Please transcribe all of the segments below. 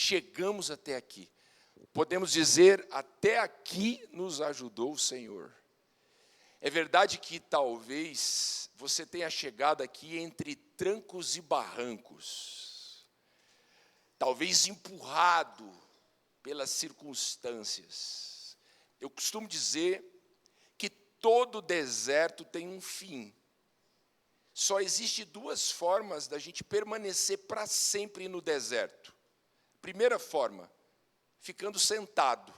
chegamos até aqui. Podemos dizer, até aqui nos ajudou o Senhor. É verdade que talvez você tenha chegado aqui entre trancos e barrancos, talvez empurrado pelas circunstâncias. Eu costumo dizer que todo deserto tem um fim. Só existe duas formas da gente permanecer para sempre no deserto. Primeira forma, ficando sentado.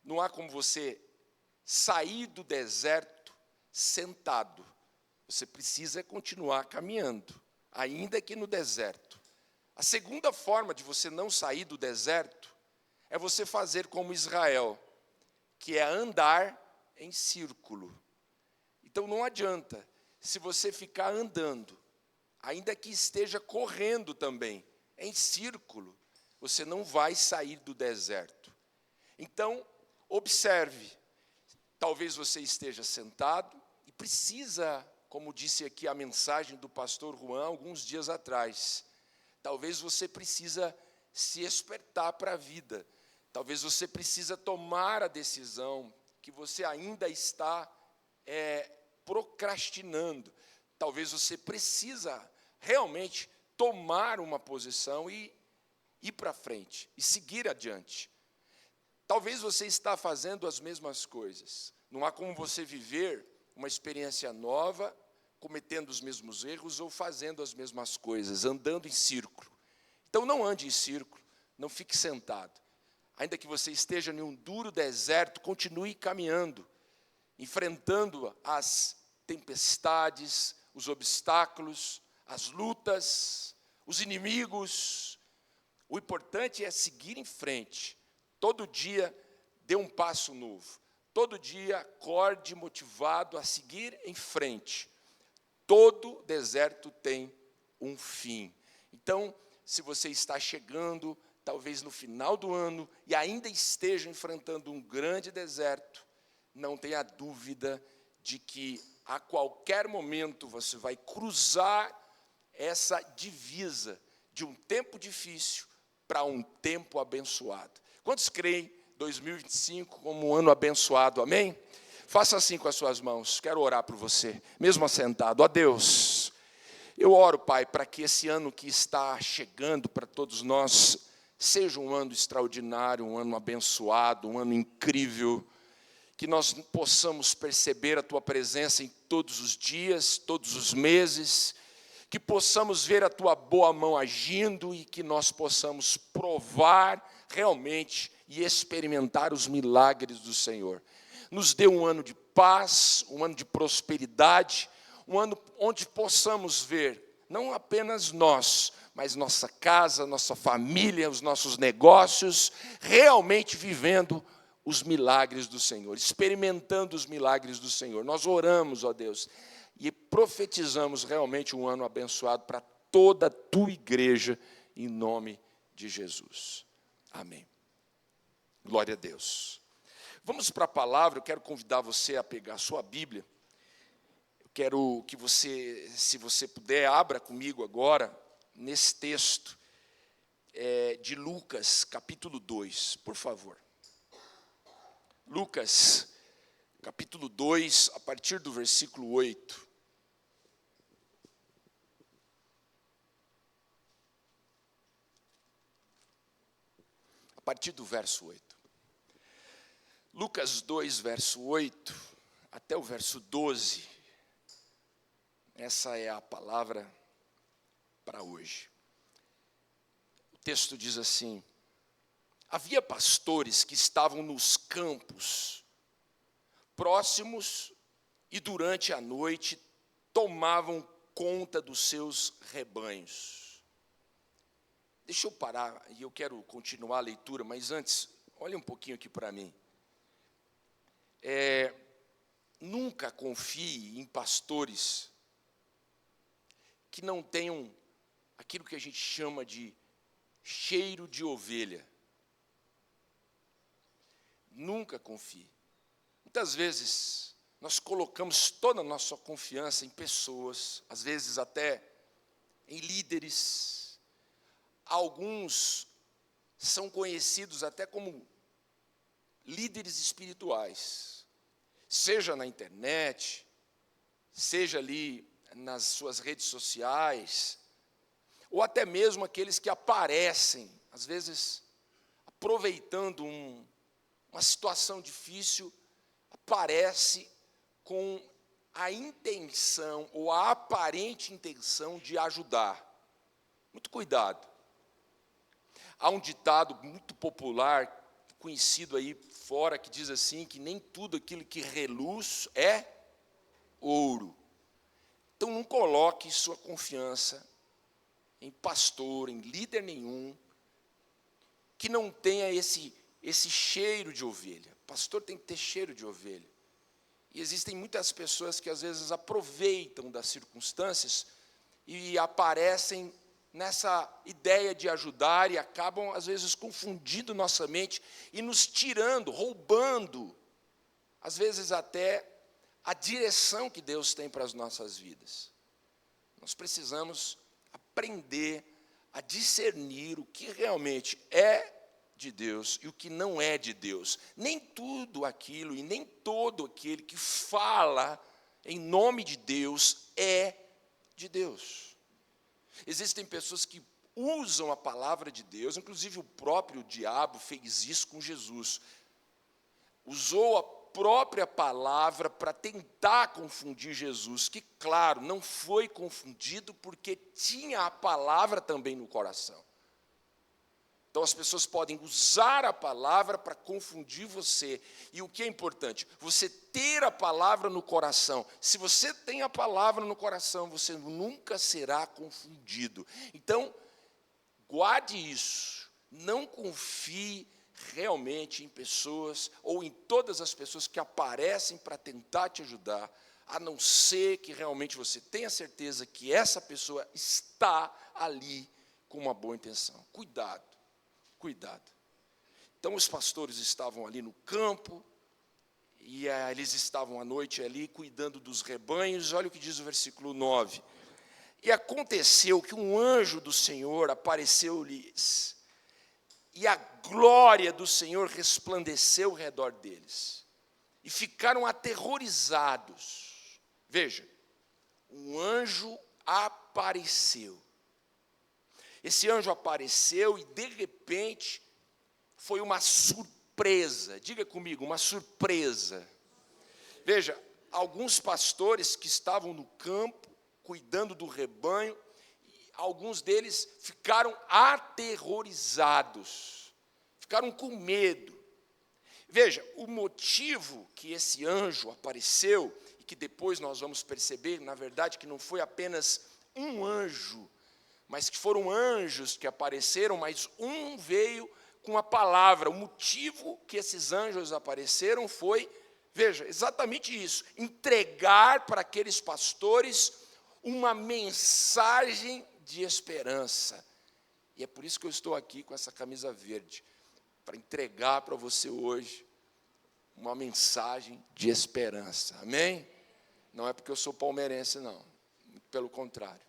Não há como você sair do deserto sentado. Você precisa continuar caminhando, ainda que no deserto. A segunda forma de você não sair do deserto é você fazer como Israel, que é andar em círculo. Então não adianta, se você ficar andando, ainda que esteja correndo também, em círculo, você não vai sair do deserto. Então, observe, talvez você esteja sentado e precisa, como disse aqui a mensagem do pastor Juan alguns dias atrás, talvez você precisa se despertar para a vida, talvez você precisa tomar a decisão que você ainda está procrastinando, talvez você precisa realmente tomar uma posição e ir para frente, e seguir adiante. Talvez você está fazendo as mesmas coisas. Não há como você viver uma experiência nova, cometendo os mesmos erros ou fazendo as mesmas coisas, andando em círculo. Então não ande em círculo, não fique sentado. Ainda que você esteja em um duro deserto, continue caminhando, enfrentando as tempestades, os obstáculos, as lutas, os inimigos. O importante é seguir em frente. Todo dia dê um passo novo. Todo dia acorde motivado a seguir em frente. Todo deserto tem um fim. Então, se você está chegando, talvez no final do ano, e ainda esteja enfrentando um grande deserto, não tenha dúvida de que a qualquer momento você vai cruzar essa divisa de um tempo difícil para um tempo abençoado. Quantos creem 2025 como um ano abençoado, amém? Faça assim com as suas mãos, quero orar por você, mesmo assentado. Ó Deus, eu oro, Pai, para que esse ano que está chegando para todos nós seja um ano extraordinário, um ano abençoado, um ano incrível, que nós possamos perceber a Tua presença em todos os dias, todos os meses, que possamos ver a Tua boa mão agindo e que nós possamos provar realmente e experimentar os milagres do Senhor. Nos dê um ano de paz, um ano de prosperidade, um ano onde possamos ver, não apenas nós, mas nossa casa, nossa família, os nossos negócios, realmente vivendo os milagres do Senhor, experimentando os milagres do Senhor. Nós oramos, ó Deus, e profetizamos realmente um ano abençoado para toda a Tua igreja, em nome de Jesus. Amém. Glória a Deus. Vamos para a palavra, eu quero convidar você a pegar a sua Bíblia. Eu quero que você, se você puder, abra comigo agora, nesse texto de Lucas, capítulo 2, por favor. Lucas, capítulo 2, a partir do versículo 8. A partir do verso 8. Lucas 2, verso 8, até o verso 12. Essa é a palavra para hoje. O texto diz assim: havia pastores que estavam nos campos próximos e durante a noite tomavam conta dos seus rebanhos. Deixa eu parar e eu quero continuar a leitura, mas antes, olha um pouquinho aqui para mim. Nunca confie em pastores que não tenham aquilo que a gente chama de cheiro de ovelha. Nunca confie. Muitas vezes, nós colocamos toda a nossa confiança em pessoas, às vezes até em líderes. Alguns são conhecidos até como líderes espirituais, seja na internet, seja ali nas suas redes sociais, ou até mesmo aqueles que aparecem, às vezes aproveitando uma situação difícil, aparece com a intenção ou a aparente intenção de ajudar. Muito cuidado. Há um ditado muito popular, conhecido aí fora, que diz assim, que nem tudo aquilo que reluz é ouro. Então não coloque sua confiança em pastor, em líder nenhum, que não tenha esse cheiro de ovelha. Pastor tem que ter cheiro de ovelha. E existem muitas pessoas que às vezes aproveitam das circunstâncias e aparecem nessa ideia de ajudar e acabam às vezes confundindo nossa mente e nos tirando, roubando, às vezes até a direção que Deus tem para as nossas vidas. Nós precisamos aprender a discernir o que realmente é de Deus e o que não é de Deus. Nem tudo aquilo e nem todo aquele que fala em nome de Deus é de Deus. Existem pessoas que usam a palavra de Deus, inclusive o próprio diabo fez isso com Jesus. Usou a própria palavra para tentar confundir Jesus, que, claro, não foi confundido porque tinha a palavra também no coração. Então, as pessoas podem usar a palavra para confundir você. E o que é importante? Você ter a palavra no coração. Se você tem a palavra no coração, você nunca será confundido. Então, guarde isso. Não confie realmente em pessoas, ou em todas as pessoas que aparecem para tentar te ajudar, a não ser que realmente você tenha certeza que essa pessoa está ali com uma boa intenção. Cuidado. Cuidado. Então, os pastores estavam ali no campo, e eles estavam à noite ali, cuidando dos rebanhos. Olha o que diz o versículo 9. E aconteceu que um anjo do Senhor apareceu-lhes, e a glória do Senhor resplandeceu ao redor deles, e ficaram aterrorizados. Veja, um anjo apareceu. Esse anjo apareceu e, de repente, foi uma surpresa. Diga comigo, uma surpresa. Veja, alguns pastores que estavam no campo, cuidando do rebanho, alguns deles ficaram aterrorizados, ficaram com medo. Veja, o motivo que esse anjo apareceu, e que depois nós vamos perceber, na verdade, que não foi apenas um anjo, mas que foram anjos que apareceram, mas um veio com a palavra. O motivo que esses anjos apareceram foi, veja, exatamente isso, entregar para aqueles pastores uma mensagem de esperança. E é por isso que eu estou aqui com essa camisa verde, para entregar para você hoje uma mensagem de esperança. Amém? Não é porque eu sou palmeirense, não. Muito pelo contrário.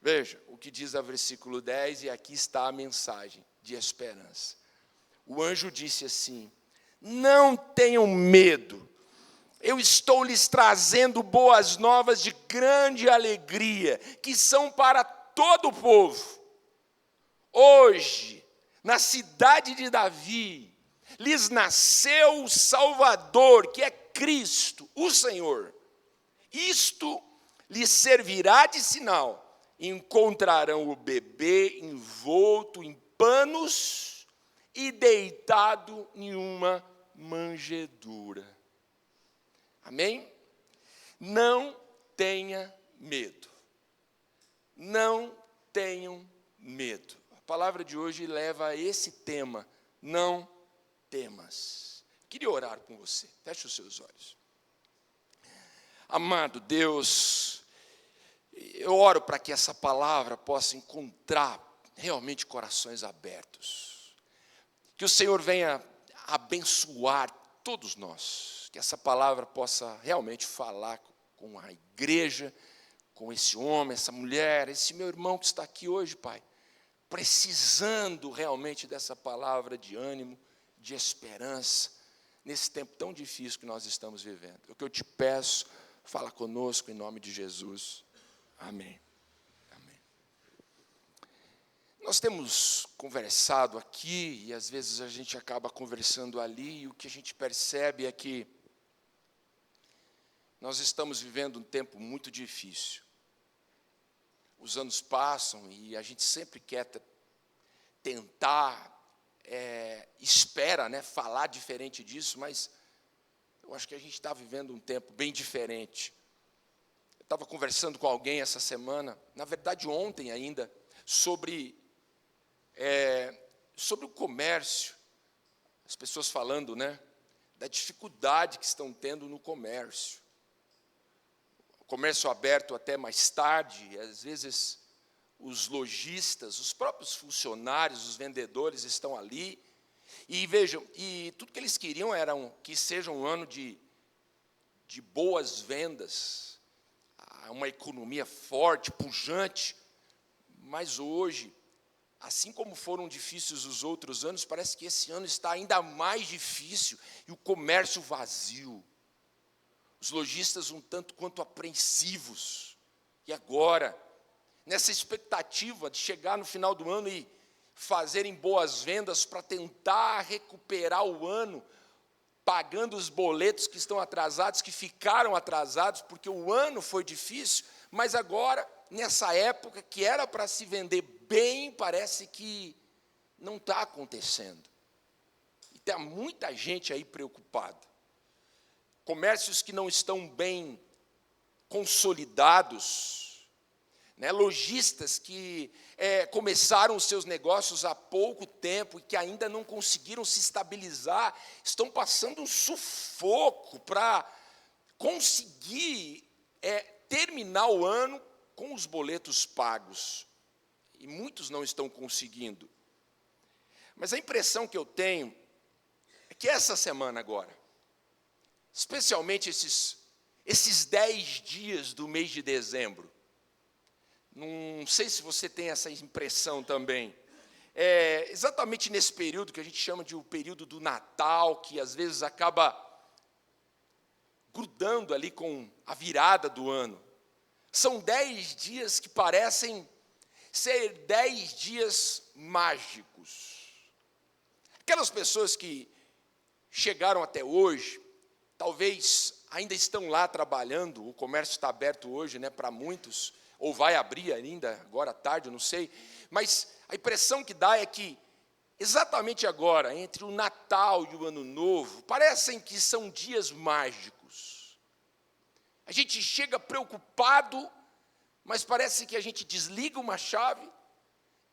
Veja o que diz o versículo 10, e aqui está a mensagem de esperança. O anjo disse assim: não tenham medo, eu estou lhes trazendo boas novas de grande alegria, que são para todo o povo. Hoje, na cidade de Davi, lhes nasceu o Salvador, que é Cristo, o Senhor. Isto lhes servirá de sinal. Encontrarão o bebê envolto em panos e deitado em uma manjedoura. Amém? Não tenha medo. Não tenham medo. A palavra de hoje leva a esse tema: não temas. Queria orar com você. Feche os seus olhos. Amado Deus, eu oro para que essa palavra possa encontrar realmente corações abertos. Que o Senhor venha abençoar todos nós. Que essa palavra possa realmente falar com a igreja, com esse homem, essa mulher, esse meu irmão que está aqui hoje, Pai. precisando realmente dessa palavra de ânimo, de esperança, nesse tempo tão difícil que nós estamos vivendo. O que eu te peço, fala conosco em nome de Jesus. Amém. Amém. Nós temos conversado aqui, e às vezes a gente acaba conversando ali, e o que a gente percebe é que nós estamos vivendo um tempo muito difícil. Os anos passam e a gente sempre quer tentar, espera, né, falar diferente disso, mas eu acho que a gente está vivendo um tempo bem diferente. Eu estava conversando com alguém essa semana, na verdade ontem ainda, sobre o comércio. As pessoas falando, né, da dificuldade que estão tendo no comércio. Comércio aberto até mais tarde, às vezes os lojistas, os próprios funcionários, os vendedores estão ali, e vejam, e tudo que eles queriam era que seja um ano de boas vendas, uma economia forte, pujante, mas hoje, assim como foram difíceis os outros anos, parece que esse ano está ainda mais difícil, e o comércio vazio. Os lojistas um tanto quanto apreensivos. E agora, nessa expectativa de chegar no final do ano e fazerem boas vendas para tentar recuperar o ano, pagando os boletos que estão atrasados, que ficaram atrasados, porque o ano foi difícil, mas agora, nessa época que era para se vender bem, parece que não está acontecendo. E tem muita gente aí preocupada. Comércios que não estão bem consolidados, né? Lojistas que começaram os seus negócios há pouco tempo e que ainda não conseguiram se estabilizar, estão passando um sufoco para conseguir terminar o ano com os boletos pagos. E muitos não estão conseguindo. Mas a impressão que eu tenho é que essa semana agora, especialmente esses 10 dias do mês de dezembro. Não sei se você tem essa impressão também. Exatamente nesse período que a gente chama de o período do Natal, que às vezes acaba grudando ali com a virada do ano. São 10 dias que parecem ser 10 dias mágicos. Aquelas pessoas que chegaram até hoje, talvez ainda estão lá trabalhando, o comércio está aberto hoje, né, para muitos, ou vai abrir ainda, agora à tarde, eu não sei, mas a impressão que dá é que, exatamente agora, entre o Natal e o Ano Novo, parecem que são dias mágicos. A gente chega preocupado, mas parece que a gente desliga uma chave,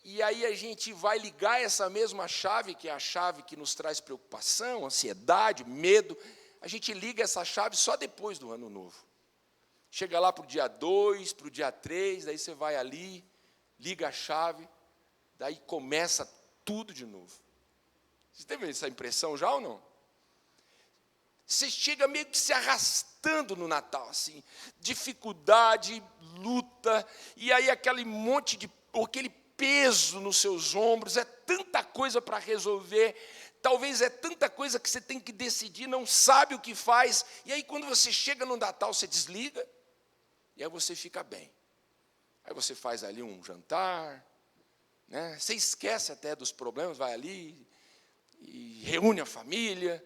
e aí a gente vai ligar essa mesma chave, que é a chave que nos traz preocupação, ansiedade, medo. A gente liga essa chave só depois do Ano Novo. Chega lá para o dia 2, para o dia 3, daí você vai ali, liga a chave, daí começa tudo de novo. Você teve essa impressão já ou não? Você chega meio que se arrastando no Natal, assim, dificuldade, luta, e aí aquele peso nos seus ombros, é tanta coisa para resolver, talvez é tanta coisa que você tem que decidir, não sabe o que faz, e aí quando você chega no Natal, você desliga, e aí você fica bem. Aí você faz ali um jantar, né? Você esquece até dos problemas, vai ali e reúne a família,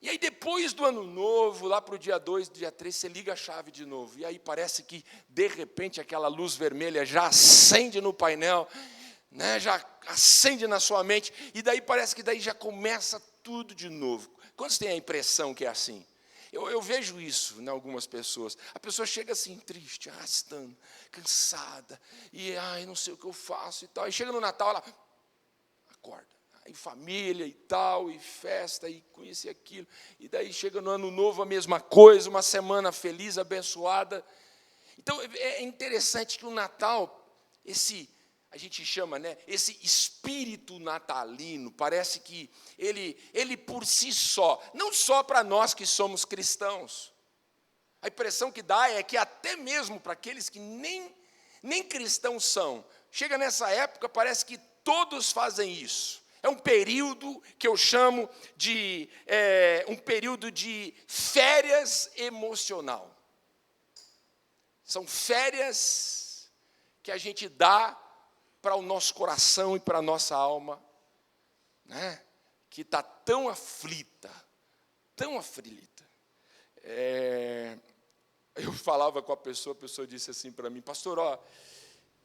e aí depois do Ano Novo, lá para o dia 2, dia 3, você liga a chave de novo, e aí parece que, de repente, aquela luz vermelha já acende no painel, né, já acende na sua mente, e daí parece que daí já começa tudo de novo. Quantos têm a impressão que é assim? Eu vejo isso em algumas pessoas. A pessoa chega assim, triste, arrastando, cansada, e não sei o que eu faço e tal. E chega no Natal, ela acorda. Aí família e tal, e festa, e com isso e aquilo. E daí chega no Ano Novo a mesma coisa, uma semana feliz, abençoada. Então, é interessante que o Natal, a gente chama, né, esse espírito natalino, parece que ele por si só, não só para nós que somos cristãos, a impressão que dá é que até mesmo para aqueles que nem cristãos são, chega nessa época, parece que todos fazem isso. É um período que eu chamo de um período de férias emocional. São férias que a gente dá para o nosso coração e para a nossa alma, né? Que está tão aflita, tão aflita. Eu falava com a pessoa disse assim para mim, pastor,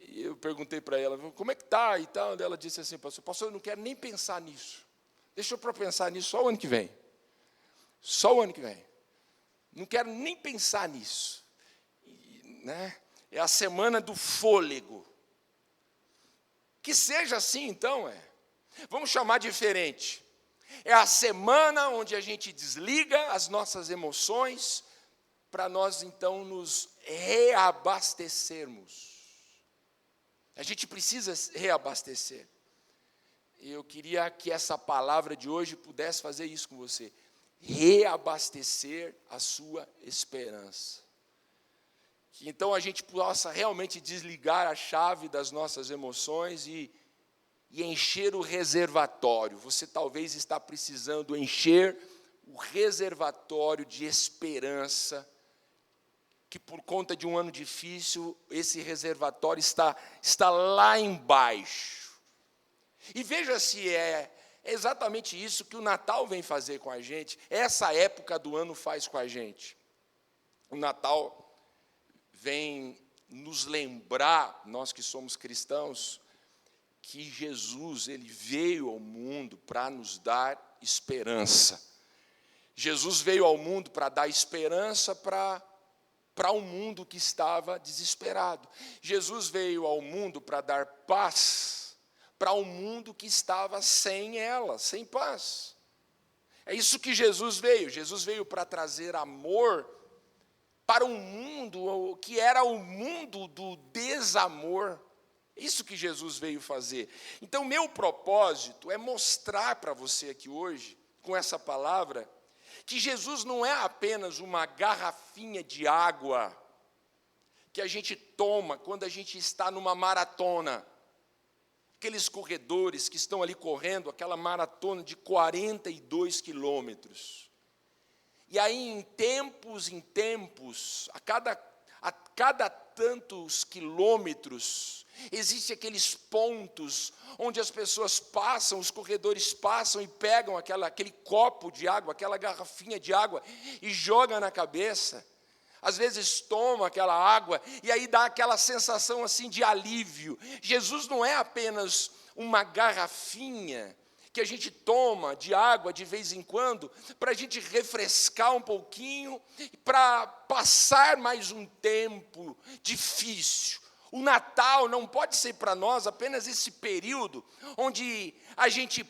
eu perguntei para ela, como é que está e tal, ela disse assim, pastor, eu não quero nem pensar nisso, deixa eu para pensar nisso só o ano que vem, não quero nem pensar nisso, né? É a semana do fôlego, que seja assim então, vamos chamar diferente, é a semana onde a gente desliga as nossas emoções, para nós então nos reabastecermos. A gente precisa reabastecer. E eu queria que essa palavra de hoje pudesse fazer isso com você. Reabastecer a sua esperança. Que então a gente possa realmente desligar a chave das nossas emoções e encher o reservatório. Você talvez está precisando encher o reservatório de esperança, que por conta de um ano difícil, esse reservatório está lá embaixo. E veja se é exatamente isso que o Natal vem fazer com a gente, essa época do ano faz com a gente. O Natal vem nos lembrar, nós que somos cristãos, que Jesus, ele veio ao mundo para nos dar esperança. Jesus veio ao mundo para dar esperança para um mundo que estava desesperado. Jesus veio ao mundo para dar paz para um mundo que estava sem ela, sem paz. É isso que Jesus veio. Jesus veio para trazer amor para um mundo que era o mundo do desamor. Isso que Jesus veio fazer. Então, meu propósito é mostrar para você aqui hoje, com essa palavra, que Jesus não é apenas uma garrafinha de água que a gente toma quando a gente está numa maratona. Aqueles corredores que estão ali correndo, aquela maratona de 42 quilômetros. E aí, em tempos, a cada tantos quilômetros, existem aqueles pontos onde as pessoas passam, os corredores passam e pegam aquele copo de água, aquela garrafinha de água e jogam na cabeça. Às vezes toma aquela água e aí dá aquela sensação assim de alívio. Jesus não é apenas uma garrafinha que a gente toma de água de vez em quando, para a gente refrescar um pouquinho, para passar mais um tempo difícil. O Natal não pode ser para nós apenas esse período onde a gente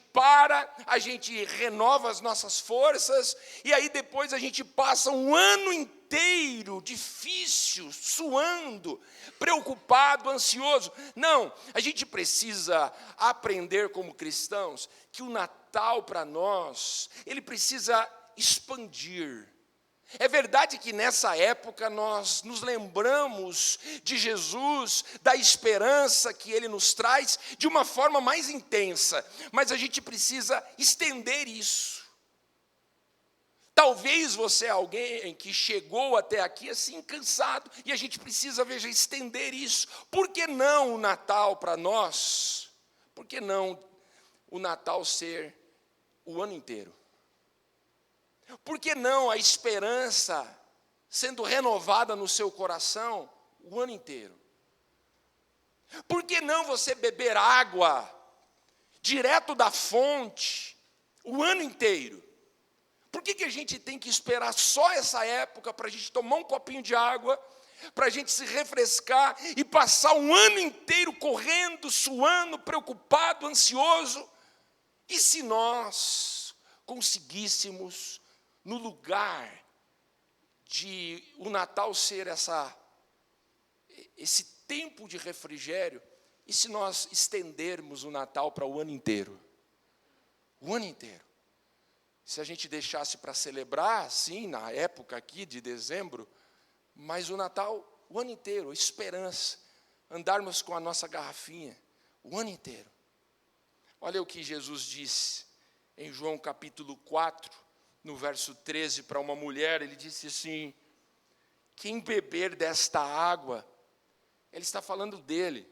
a gente renova as nossas forças, e aí depois a gente passa um ano inteiro difícil, suando, preocupado, ansioso. Não, a gente precisa aprender como cristãos que o Natal para nós, ele precisa expandir. É verdade que nessa época nós nos lembramos de Jesus, da esperança que Ele nos traz de uma forma mais intensa, mas a gente precisa estender isso. Talvez você é alguém que chegou até aqui assim cansado, e a gente precisa, estender isso. Por que não o Natal para nós? Por que não o Natal ser o ano inteiro? Por que não a esperança sendo renovada no seu coração o ano inteiro? Por que não você beber água direto da fonte o ano inteiro? Por que a gente tem que esperar só essa época para a gente tomar um copinho de água, para a gente se refrescar e passar um ano inteiro correndo, suando, preocupado, ansioso? E se nós conseguíssemos, no lugar de o Natal ser esse tempo de refrigério, e se nós estendermos o Natal para o ano inteiro? O ano inteiro. Se a gente deixasse para celebrar, sim, na época aqui de dezembro, mas o Natal, o ano inteiro, esperança, andarmos com a nossa garrafinha o ano inteiro. Olha o que Jesus disse em João capítulo 4, no verso 13, para uma mulher. Ele disse assim: quem beber desta água, ele está falando dele,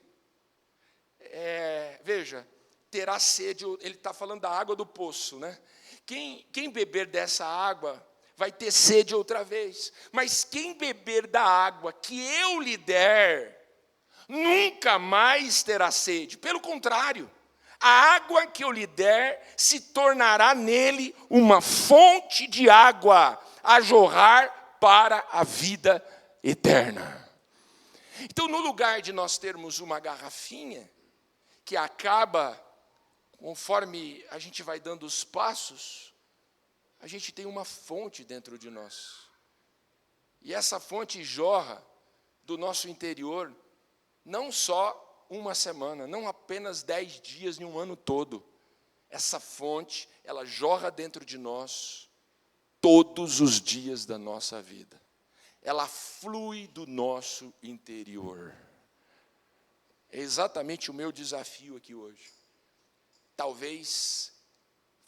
veja, terá sede. Ele está falando da água do poço, né? Quem beber dessa água vai ter sede outra vez, mas quem beber da água que eu lhe der, nunca mais terá sede. Pelo contrário, a água que eu lhe der se tornará nele uma fonte de água a jorrar para a vida eterna. Então, no lugar de nós termos uma garrafinha que acaba, conforme a gente vai dando os passos, a gente tem uma fonte dentro de nós. E essa fonte jorra do nosso interior, não só uma semana, não apenas 10 dias em um ano todo. Essa fonte, ela jorra dentro de nós todos os dias da nossa vida. Ela flui do nosso interior. É exatamente o meu desafio aqui hoje. Talvez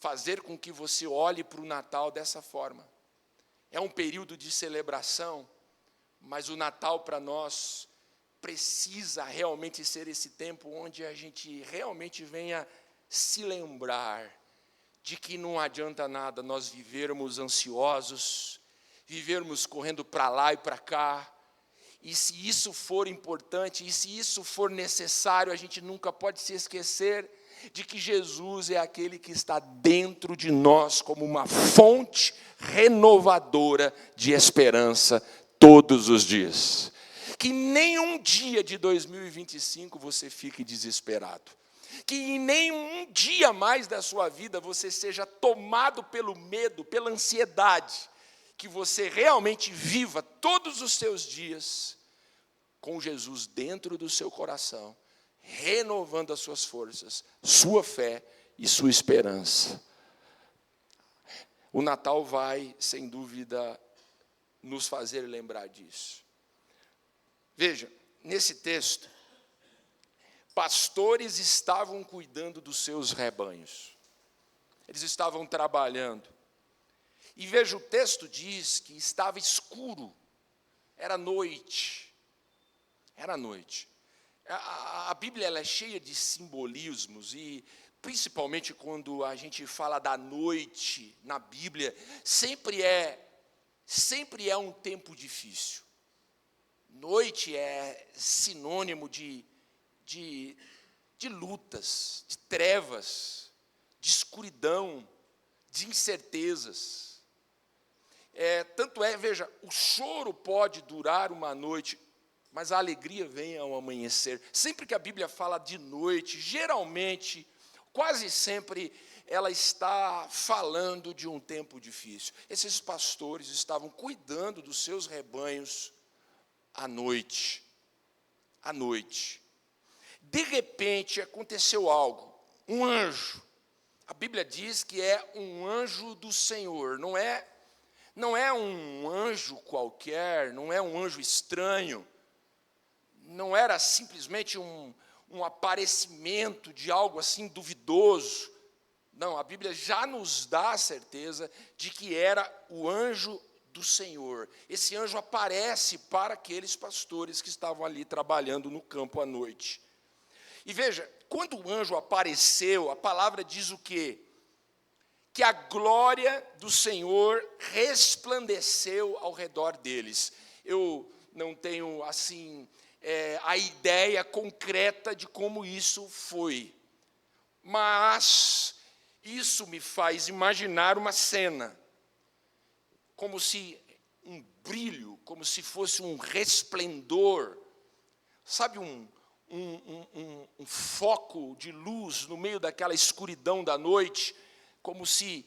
fazer com que você olhe para o Natal dessa forma. É um período de celebração, mas o Natal para nós precisa realmente ser esse tempo onde a gente realmente venha se lembrar de que não adianta nada nós vivermos ansiosos, vivermos correndo para lá e para cá, e se isso for importante, e se isso for necessário, a gente nunca pode se esquecer de que Jesus é aquele que está dentro de nós como uma fonte renovadora de esperança todos os dias. Que nenhum dia de 2025 você fique desesperado. Que em nenhum dia mais da sua vida você seja tomado pelo medo, pela ansiedade. Que você realmente viva todos os seus dias com Jesus dentro do seu coração, renovando as suas forças, sua fé e sua esperança. O Natal vai, sem dúvida, nos fazer lembrar disso. Veja, nesse texto, pastores estavam cuidando dos seus rebanhos. Eles estavam trabalhando. E veja, o texto diz que estava escuro, era noite. Era noite. A Bíblia ela é cheia de simbolismos e, principalmente quando a gente fala da noite na Bíblia, sempre é um tempo difícil. Noite é sinônimo de lutas, de trevas, de escuridão, de incertezas. Tanto é, veja, o choro pode durar uma noite, mas a alegria vem ao amanhecer. Sempre que a Bíblia fala de noite, geralmente, quase sempre, ela está falando de um tempo difícil. Esses pastores estavam cuidando dos seus rebanhos à noite. À noite. De repente, aconteceu algo. Um anjo. A Bíblia diz que é um anjo do Senhor. Não é um anjo qualquer, não é um anjo estranho. Não era simplesmente um aparecimento de algo assim duvidoso. Não, a Bíblia já nos dá a certeza de que era o anjo do Senhor. Esse anjo aparece para aqueles pastores que estavam ali trabalhando no campo à noite. E veja, quando o anjo apareceu, a palavra diz o quê? Que a glória do Senhor resplandeceu ao redor deles. Eu não tenho, assim, a ideia concreta de como isso foi. Mas isso me faz imaginar uma cena, como se um brilho, como se fosse um resplendor, sabe, um foco de luz no meio daquela escuridão da noite, como se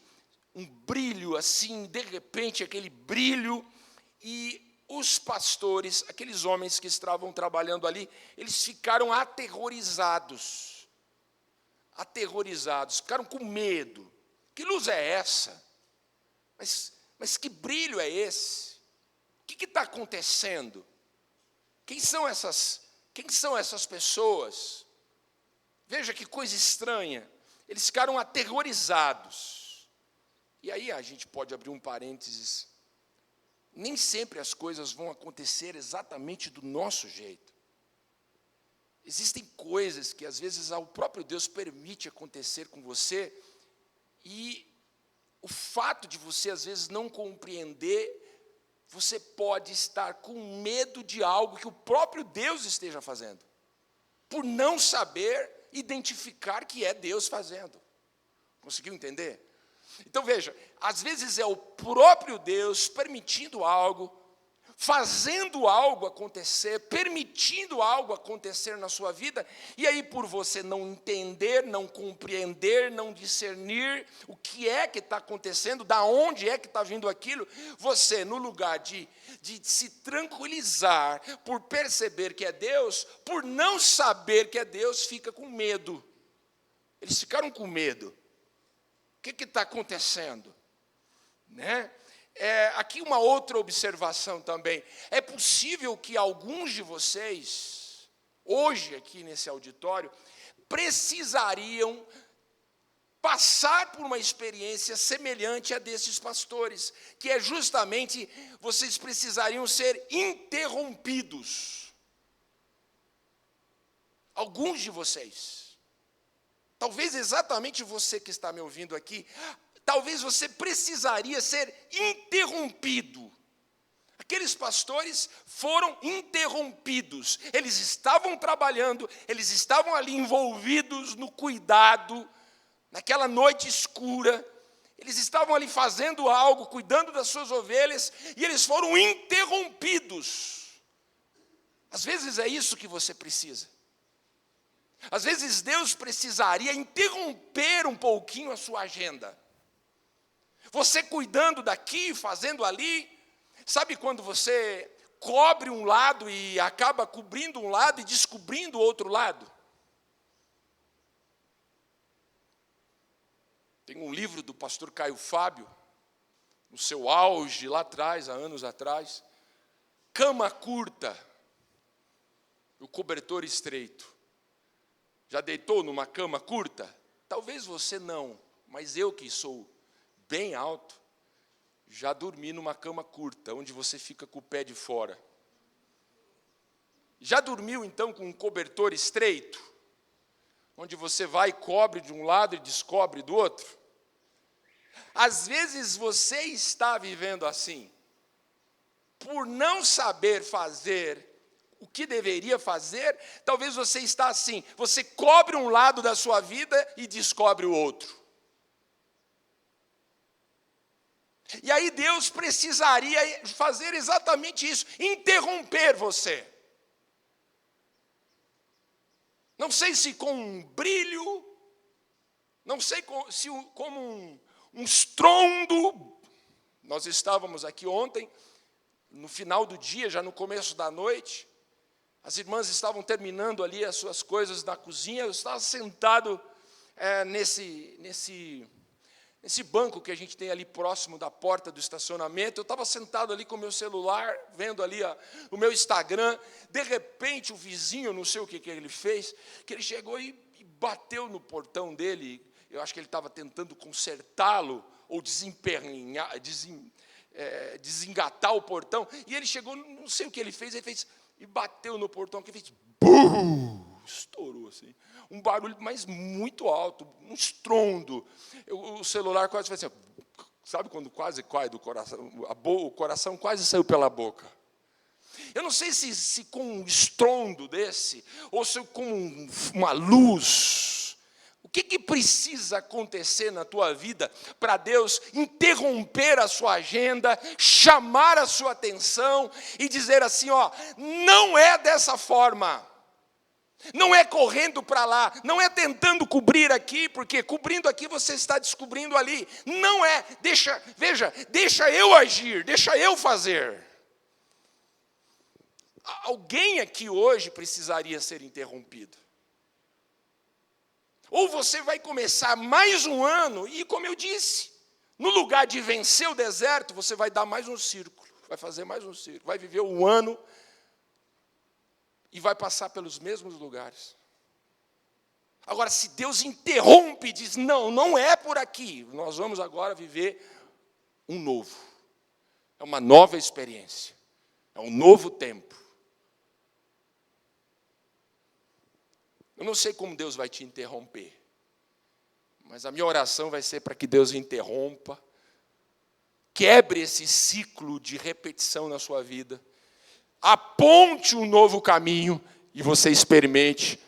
um brilho assim, de repente aquele brilho, e os pastores, aqueles homens que estavam trabalhando ali, eles ficaram aterrorizados, ficaram com medo. Que luz é essa? Mas que brilho é esse? O que está acontecendo? Quem são Quem são essas pessoas? Veja que coisa estranha. Eles ficaram aterrorizados. E aí a gente pode abrir um parênteses. Nem sempre as coisas vão acontecer exatamente do nosso jeito. Existem coisas que às vezes o próprio Deus permite acontecer com você, e o fato de você às vezes não compreender, você pode estar com medo de algo que o próprio Deus esteja fazendo, por não saber identificar que é Deus fazendo. Conseguiu entender? Então veja, às vezes é o próprio Deus permitindo algo, fazendo algo acontecer, permitindo algo acontecer na sua vida, e aí por você não entender, não compreender, não discernir o que é que está acontecendo, da onde é que está vindo aquilo, você, no lugar de se tranquilizar por perceber que é Deus, por não saber que é Deus, fica com medo. Eles ficaram com medo. O que está acontecendo? Né? Aqui uma outra observação também. É possível que alguns de vocês, hoje aqui nesse auditório, precisariam passar por uma experiência semelhante a desses pastores, que é justamente, vocês precisariam ser interrompidos. Alguns de vocês. Talvez exatamente você que está me ouvindo aqui, talvez você precisaria ser interrompido. Aqueles pastores foram interrompidos. Eles estavam trabalhando, eles estavam ali envolvidos no cuidado, naquela noite escura. Eles estavam ali fazendo algo, cuidando das suas ovelhas, e eles foram interrompidos. Às vezes é isso que você precisa. Às vezes Deus precisaria interromper um pouquinho a sua agenda. Você cuidando daqui, fazendo ali. Sabe quando você cobre um lado e acaba cobrindo um lado e descobrindo o outro lado? Tem um livro do pastor Caio Fábio, no seu auge lá atrás, há anos atrás, Cama Curta, o cobertor estreito. Já deitou numa cama curta? Talvez você não, mas eu que sou bem alto, já dormi numa cama curta, onde você fica com o pé de fora. Já dormiu então com um cobertor estreito? Onde você vai e cobre de um lado e descobre do outro? Às vezes você está vivendo assim, por não saber fazer o que deveria fazer. Talvez você está assim, você cobre um lado da sua vida e descobre o outro. E aí Deus precisaria fazer exatamente isso, interromper você. Não sei se com um brilho, não sei se como um estrondo. Nós estávamos aqui ontem, no final do dia, já no começo da noite, as irmãs estavam terminando ali as suas coisas na cozinha, eu estava sentado nesse banco que a gente tem ali próximo da porta do estacionamento. Eu estava sentado ali com o meu celular, vendo ali o meu Instagram. De repente, o vizinho, não sei o que ele fez, que ele chegou e bateu no portão dele. Eu acho que ele estava tentando consertá-lo, ou desengatar o portão. E ele chegou, não sei o que ele fez e bateu no portão, que fez BUM! Estourou assim. Um barulho, mas muito alto, um estrondo. O celular quase fez assim, sabe quando quase cai do coração? O coração quase saiu pela boca. Eu não sei se com um estrondo desse, ou se com uma luz. O que precisa acontecer na tua vida para Deus interromper a sua agenda, chamar a sua atenção e dizer assim, não é dessa forma. Não é correndo para lá, não é tentando cobrir aqui, porque cobrindo aqui você está descobrindo ali. Não é, deixa eu agir, deixa eu fazer. Alguém aqui hoje precisaria ser interrompido. Ou você vai começar mais um ano e, como eu disse, no lugar de vencer o deserto, você vai dar mais um círculo, vai fazer mais um círculo, vai viver um ano e vai passar pelos mesmos lugares. Agora, se Deus interrompe e diz, não, não é por aqui, nós vamos agora viver um novo. É uma nova experiência. É um novo tempo. Eu não sei como Deus vai te interromper, mas a minha oração vai ser para que Deus interrompa, quebre esse ciclo de repetição na sua vida, aponte um novo caminho e você experimente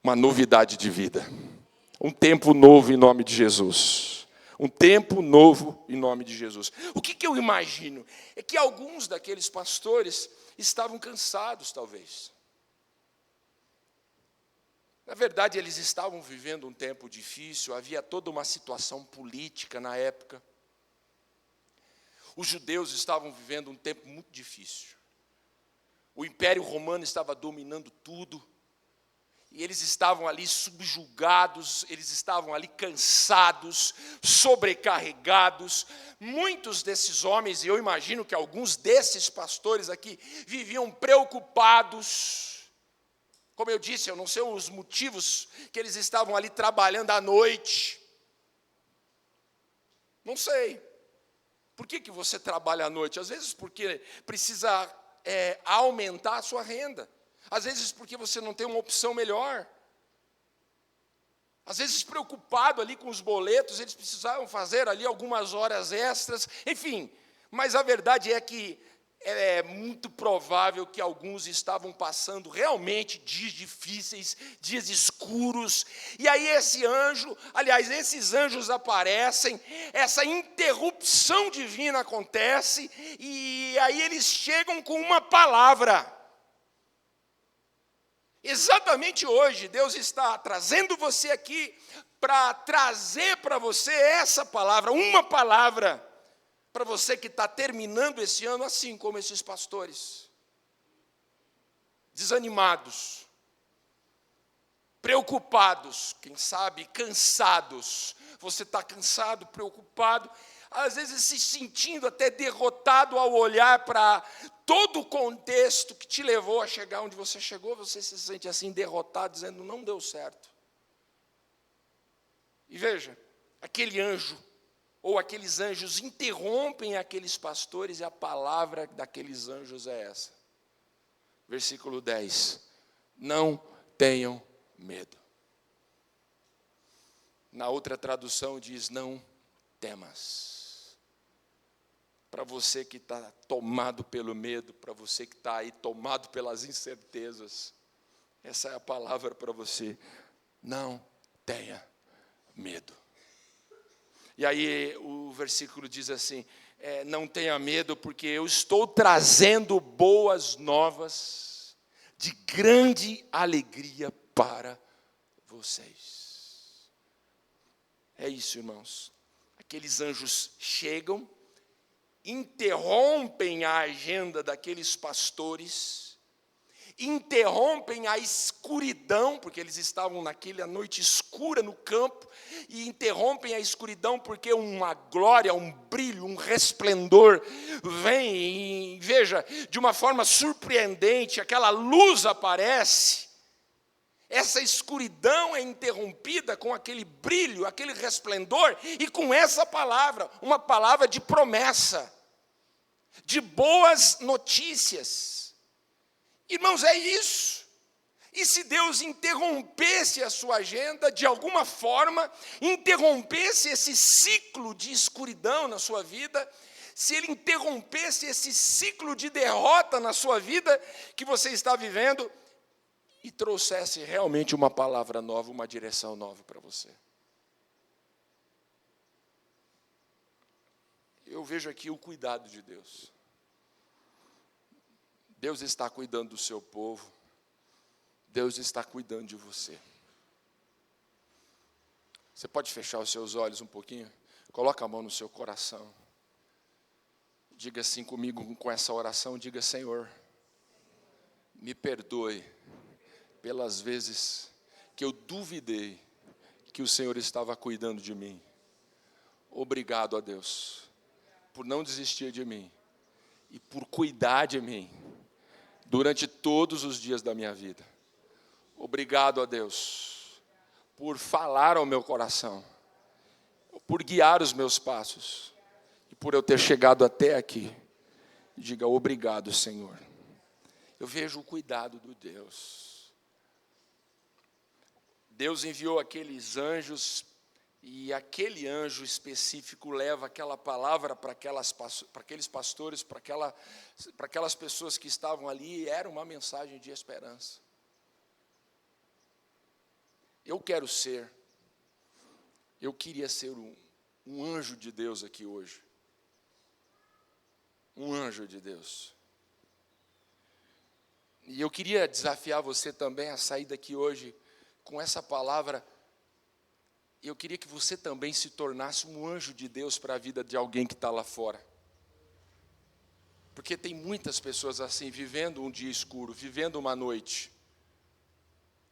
uma novidade de vida. Um tempo novo em nome de Jesus. Um tempo novo em nome de Jesus. O que eu imagino? É que alguns daqueles pastores estavam cansados, talvez. Na verdade, eles estavam vivendo um tempo difícil, havia toda uma situação política na época. Os judeus estavam vivendo um tempo muito difícil. O Império Romano estava dominando tudo. E eles estavam ali subjugados, eles estavam ali cansados, sobrecarregados. Muitos desses homens, e eu imagino que alguns desses pastores aqui, viviam preocupados. Como eu disse, eu não sei os motivos que eles estavam ali trabalhando à noite. Não sei. Por que você trabalha à noite? Às vezes porque precisa aumentar a sua renda. Às vezes porque você não tem uma opção melhor. Às vezes preocupado ali com os boletos, eles precisavam fazer ali algumas horas extras. Enfim, mas a verdade é que é muito provável que alguns estavam passando realmente dias difíceis, dias escuros. E aí esses anjos aparecem, essa interrupção divina acontece, e aí eles chegam com uma palavra. Exatamente hoje, Deus está trazendo você aqui para trazer para você essa palavra, uma palavra, para você que está terminando esse ano assim como esses pastores, desanimados, preocupados, quem sabe cansados. Você está cansado, preocupado, às vezes se sentindo até derrotado ao olhar para todo o contexto que te levou a chegar onde você chegou. Você se sente assim derrotado, dizendo, não deu certo. E veja, aquele anjo, ou aqueles anjos interrompem aqueles pastores, e a palavra daqueles anjos é essa. Versículo 10. Não tenham medo. Na outra tradução diz, não temas. Para você que está tomado pelo medo, para você que está aí tomado pelas incertezas, essa é a palavra para você. Não tenha medo. E aí o versículo diz assim, não tenha medo, porque eu estou trazendo boas novas de grande alegria para vocês. É isso, irmãos. Aqueles anjos chegam, interrompem a agenda daqueles pastores, interrompem a escuridão, porque eles estavam naquela noite escura no campo, e interrompem a escuridão porque uma glória, um brilho, um resplendor vem, e veja, de uma forma surpreendente, aquela luz aparece. Essa escuridão é interrompida com aquele brilho, aquele resplendor, e com essa palavra, uma palavra de promessa, de boas notícias. Irmãos, é isso. E se Deus interrompesse a sua agenda, de alguma forma, interrompesse esse ciclo de escuridão na sua vida, se Ele interrompesse esse ciclo de derrota na sua vida que você está vivendo, e trouxesse realmente uma palavra nova, uma direção nova para você. Eu vejo aqui o cuidado de Deus. Deus está cuidando do seu povo. Deus está cuidando de você. Você pode fechar os seus olhos um pouquinho? Coloca a mão no seu coração. Diga assim comigo, com essa oração, diga, Senhor, me perdoe pelas vezes que eu duvidei que o Senhor estava cuidando de mim. Obrigado a Deus por não desistir de mim e por cuidar de mim durante todos os dias da minha vida. Obrigado a Deus por falar ao meu coração, por guiar os meus passos e por eu ter chegado até aqui. Diga obrigado, Senhor. Eu vejo o cuidado de Deus. Deus enviou aqueles anjos e aquele anjo específico leva aquela palavra para aqueles pastores, para aquelas pessoas que estavam ali, e era uma mensagem de esperança. Eu queria ser um anjo de Deus aqui hoje. Um anjo de Deus. E eu queria desafiar você também a sair daqui hoje com essa palavra. Eu queria que você também se tornasse um anjo de Deus para a vida de alguém que está lá fora. Porque tem muitas pessoas assim, vivendo um dia escuro, vivendo uma noite,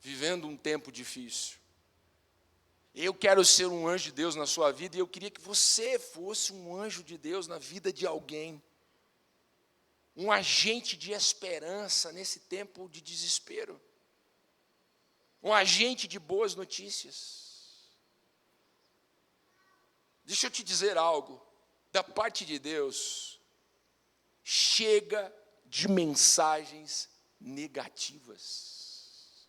vivendo um tempo difícil. Eu quero ser um anjo de Deus na sua vida, e eu queria que você fosse um anjo de Deus na vida de alguém. Um agente de esperança nesse tempo de desespero. Um agente de boas notícias. Deixa eu te dizer algo. Da parte de Deus, chega de mensagens negativas.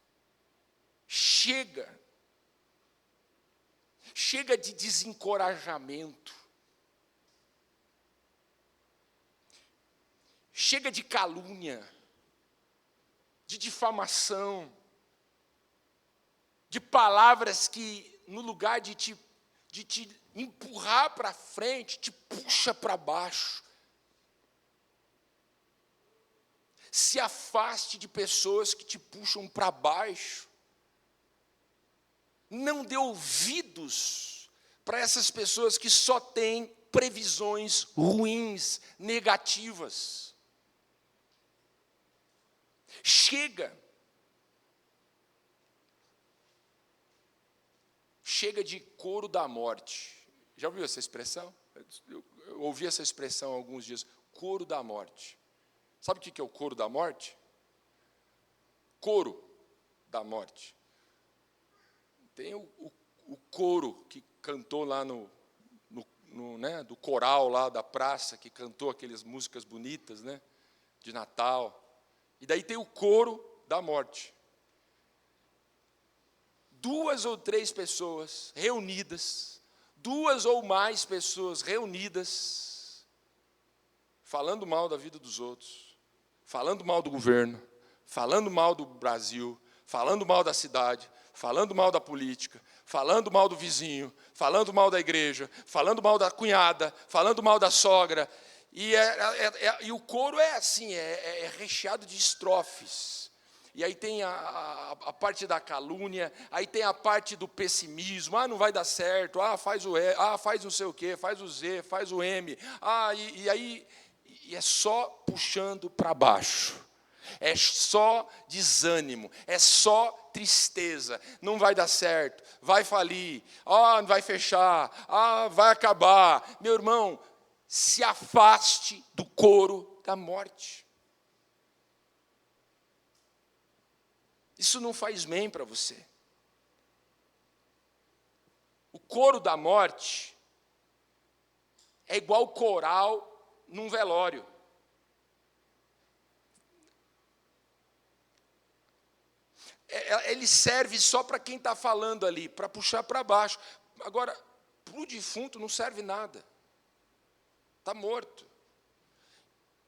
Chega de desencorajamento. Chega de calúnia, de difamação, de palavras que, no lugar de te empurrar para frente, te puxa para baixo. Se afaste de pessoas que te puxam para baixo. Não dê ouvidos para essas pessoas que só têm previsões ruins, negativas. Chega de coro da morte. Já ouviu essa expressão? Eu ouvi essa expressão há alguns dias. Coro da morte. Sabe o que é o coro da morte? Coro da morte. Tem o coro que cantou lá né, do coral lá da praça, que cantou aquelas músicas bonitas, né, de Natal. E daí tem o coro da morte. 2 ou 3 pessoas reunidas, 2 ou mais pessoas reunidas, falando mal da vida dos outros, falando mal do governo, falando mal do Brasil, falando mal da cidade, falando mal da política, falando mal do vizinho, falando mal da igreja, falando mal da cunhada, falando mal da sogra. E o coro é assim, é recheado de estrofes. E aí tem a parte da calúnia, aí tem a parte do pessimismo. Não vai dar certo, faz o E, faz não sei o quê, faz o Z, faz o M. E é só puxando para baixo. É só desânimo, é só tristeza. Não vai dar certo, vai falir, vai fechar, vai acabar. Meu irmão, se afaste do coro da morte. Isso não faz bem para você. O coro da morte é igual coral num velório. Ele serve só para quem está falando ali, para puxar para baixo. Agora, para o defunto não serve nada. Está morto.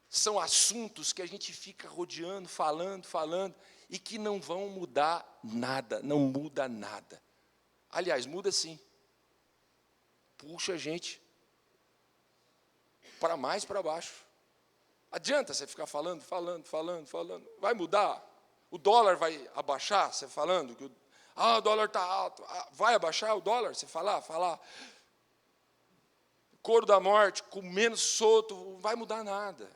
São assuntos que a gente fica rodeando, falando, e que não vão mudar nada, não muda nada. Aliás, muda sim. Puxa a gente para mais para baixo. Adianta você ficar falando. Vai mudar? O dólar vai abaixar? Você falando que o dólar está alto. Vai abaixar o dólar? Você falar. Coro da morte, com menos solto, não vai mudar nada.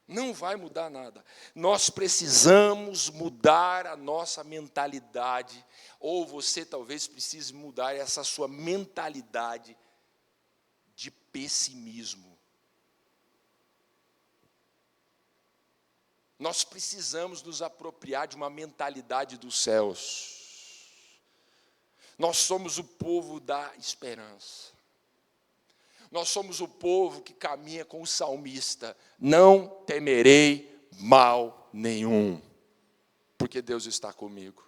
Não vai mudar nada. Nós precisamos mudar a nossa mentalidade, ou você talvez precise mudar essa sua mentalidade de pessimismo. Nós precisamos nos apropriar de uma mentalidade dos céus. Nós somos o povo da esperança. Nós somos o povo que caminha com o salmista: não temerei mal nenhum, porque Deus está comigo.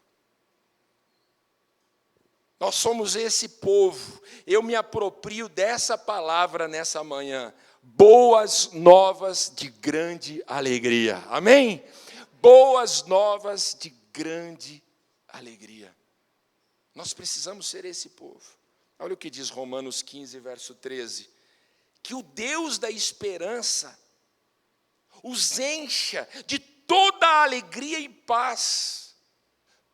Nós somos esse povo. Eu me aproprio dessa palavra nessa manhã. Boas novas de grande alegria. Amém? Boas novas de grande alegria. Nós precisamos ser esse povo. Olha o que diz Romanos 15, verso 13. Que o Deus da esperança os encha de toda a alegria e paz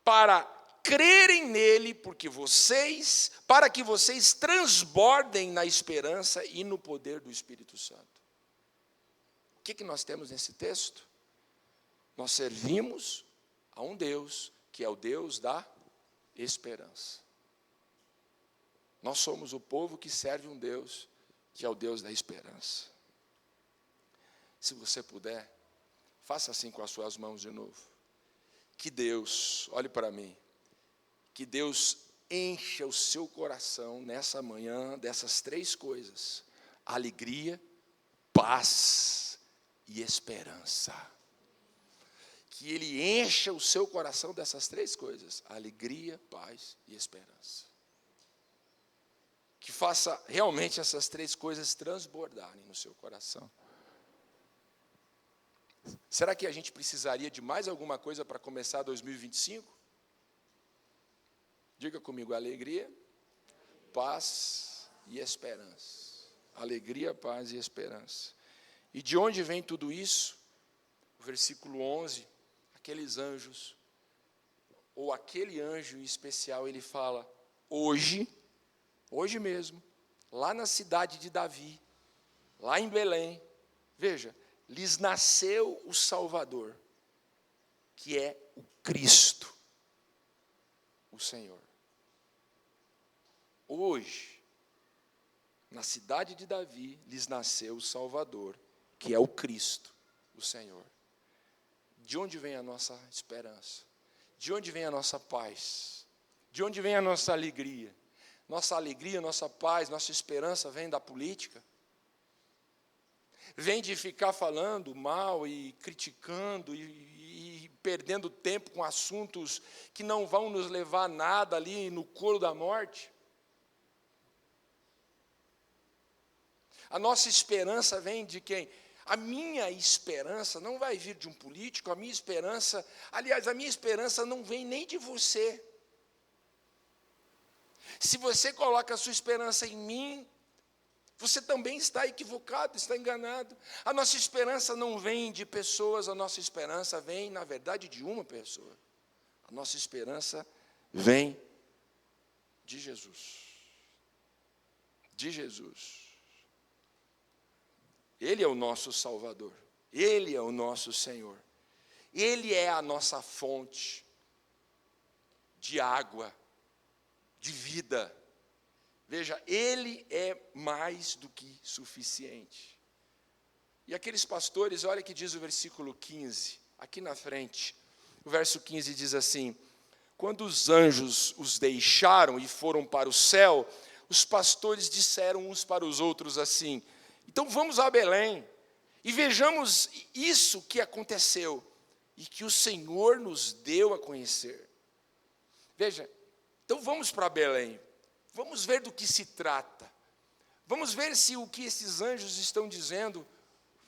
para crerem nele, para que vocês transbordem na esperança e no poder do Espírito Santo. O que nós temos nesse texto? Nós servimos a um Deus que é o Deus da esperança. Nós somos o povo que serve um Deus que é o Deus da esperança. Se você puder, faça assim com as suas mãos de novo. Que Deus, olhe para mim, que Deus encha o seu coração nessa manhã dessas três coisas: alegria, paz e esperança. Que Ele encha o seu coração dessas três coisas: alegria, paz e esperança. Que faça realmente essas três coisas transbordarem no seu coração. Será que a gente precisaria de mais alguma coisa para começar 2025? Diga comigo: alegria, paz e esperança. Alegria, paz e esperança. E de onde vem tudo isso? O versículo 11, aqueles anjos, ou aquele anjo em especial, ele fala: hoje mesmo, lá na cidade de Davi, lá em Belém, veja, lhes nasceu o Salvador, que é o Cristo, o Senhor. Hoje, na cidade de Davi, lhes nasceu o Salvador, que é o Cristo, o Senhor. De onde vem a nossa esperança? De onde vem a nossa paz? De onde vem a nossa alegria? Nossa alegria, nossa paz, nossa esperança vem da política? Vem de ficar falando mal e criticando e perdendo tempo com assuntos que não vão nos levar a nada ali no coro da morte? A nossa esperança vem de quem? A minha esperança não vai vir de um político, a minha esperança não vem nem de você. Se você coloca a sua esperança em mim, você também está equivocado, está enganado. A nossa esperança não vem de pessoas, a nossa esperança vem, na verdade, de uma pessoa. A nossa esperança vem de Jesus. De Jesus. Ele é o nosso Salvador. Ele é o nosso Senhor. Ele é a nossa fonte de água, de vida. Veja, Ele é mais do que suficiente. E aqueles pastores, olha que diz o versículo 15, aqui na frente. O verso 15 diz assim: quando os anjos os deixaram e foram para o céu, os pastores disseram uns para os outros assim: então vamos a Belém e vejamos isso que aconteceu e que o Senhor nos deu a conhecer. Veja, então vamos para Belém, vamos ver do que se trata, vamos ver se o que esses anjos estão dizendo,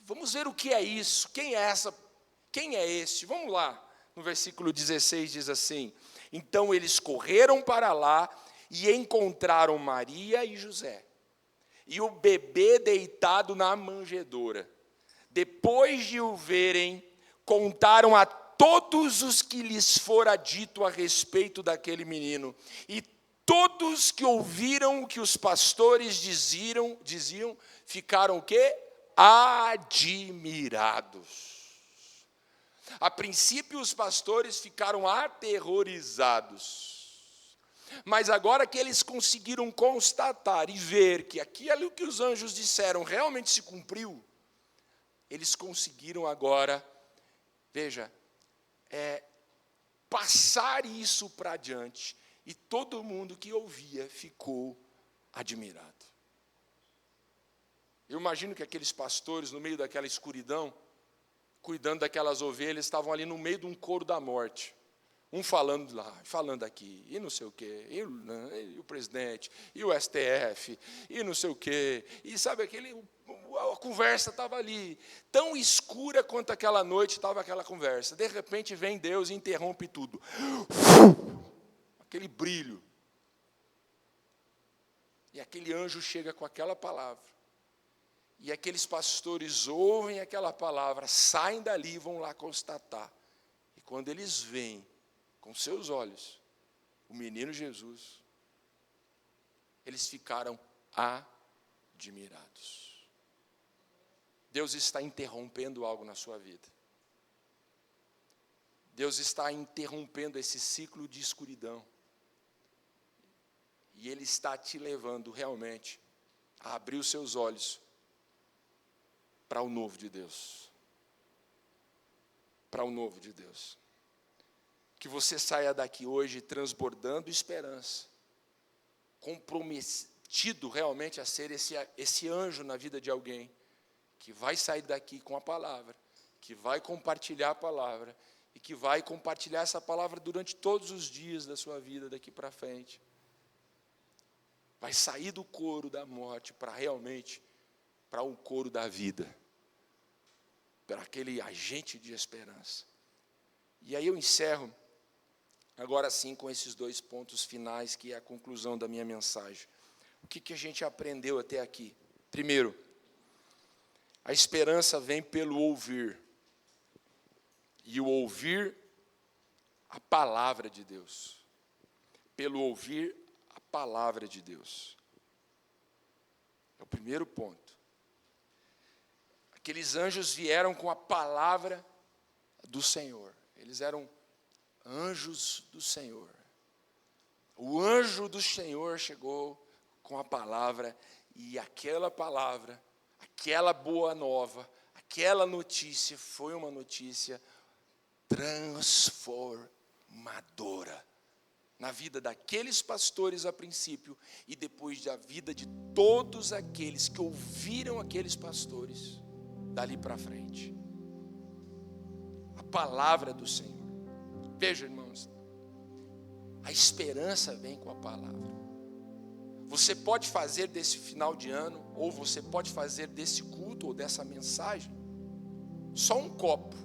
vamos ver o que é isso, quem é este, vamos lá. No versículo 16 diz assim: então eles correram para lá e encontraram Maria e José, e o bebê deitado na manjedoura. Depois de o verem, contaram a todos os que lhes fora dito a respeito daquele menino. E todos que ouviram o que os pastores diziam, ficaram o quê? Admirados. A princípio os pastores ficaram aterrorizados. Mas agora que eles conseguiram constatar e ver que aquilo que os anjos disseram realmente se cumpriu, eles conseguiram agora Veja, passar isso para adiante, e todo mundo que ouvia ficou admirado. Eu imagino que aqueles pastores, no meio daquela escuridão, cuidando daquelas ovelhas, estavam ali no meio de um coro da morte. Um falando lá, falando aqui, e não sei o quê, e o presidente, e o STF, e não sei o quê. E sabe, a conversa estava ali. Tão escura quanto aquela noite estava aquela conversa. De repente vem Deus e interrompe tudo. Aquele brilho. E aquele anjo chega com aquela palavra. E aqueles pastores ouvem aquela palavra, saem dali e vão lá constatar. E quando eles veem, com seus olhos, o menino Jesus, eles ficaram admirados. Deus está interrompendo algo na sua vida. Deus está interrompendo esse ciclo de escuridão. E Ele está te levando realmente a abrir os seus olhos para o novo de Deus. Para o novo de Deus. Que você saia daqui hoje transbordando esperança, comprometido realmente a ser esse anjo na vida de alguém, que vai sair daqui com a palavra, que vai compartilhar a palavra, e que vai compartilhar essa palavra durante todos os dias da sua vida daqui para frente. Vai sair do coro da morte para um coro da vida, para aquele agente de esperança. E aí eu encerro agora sim com esses 2 pontos finais, que é a conclusão da minha mensagem. O que a gente aprendeu até aqui? Primeiro, a esperança vem pelo ouvir. E o ouvir a palavra de Deus. Pelo ouvir a palavra de Deus. É o primeiro ponto. Aqueles anjos vieram com a palavra do Senhor. Eles eram anjos do Senhor. O anjo do Senhor chegou com a palavra, e aquela palavra, aquela boa nova, aquela notícia foi uma notícia transformadora na vida daqueles pastores a princípio, e depois da vida de todos aqueles que ouviram aqueles pastores dali para frente. A palavra do Senhor. Veja, irmãos, a esperança vem com a palavra. Você pode fazer desse final de ano, ou você pode fazer desse culto, ou dessa mensagem, só um copo,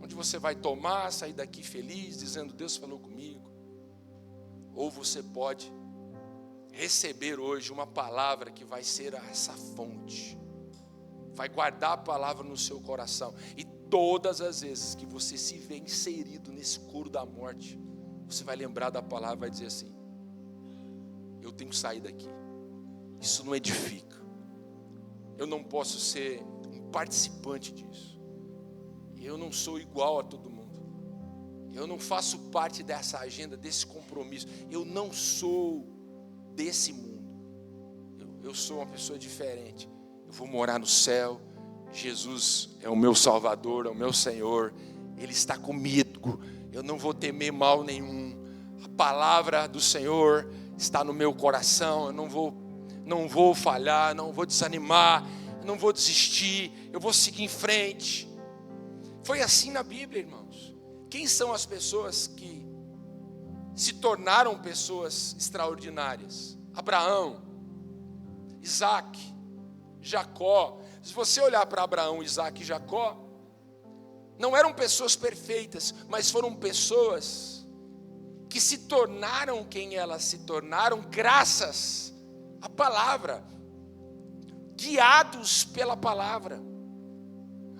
onde você vai tomar, sair daqui feliz, dizendo, Deus falou comigo. Ou você pode receber hoje uma palavra que vai ser essa fonte, vai guardar a palavra no seu coração, e todas as vezes que você se vê inserido nesse coro da morte, você vai lembrar da palavra e vai dizer assim, eu tenho que sair daqui, isso não edifica, eu não posso ser um participante disso, eu não sou igual a todo mundo, eu não faço parte dessa agenda, desse compromisso, eu não sou desse mundo, eu sou uma pessoa diferente, eu vou morar no céu, Jesus é o meu Salvador, é o meu Senhor, Ele está comigo, eu não vou temer mal nenhum, a palavra do Senhor está no meu coração, eu não vou falhar, não vou desanimar, não vou desistir, eu vou seguir em frente. Foi assim na Bíblia, irmãos. Quem são as pessoas que se tornaram pessoas extraordinárias? Abraão, Isaac, Jacó. Se você olhar para Abraão, Isaac e Jacó, não eram pessoas perfeitas, mas foram pessoas que se tornaram quem elas se tornaram graças à palavra, guiados pela palavra.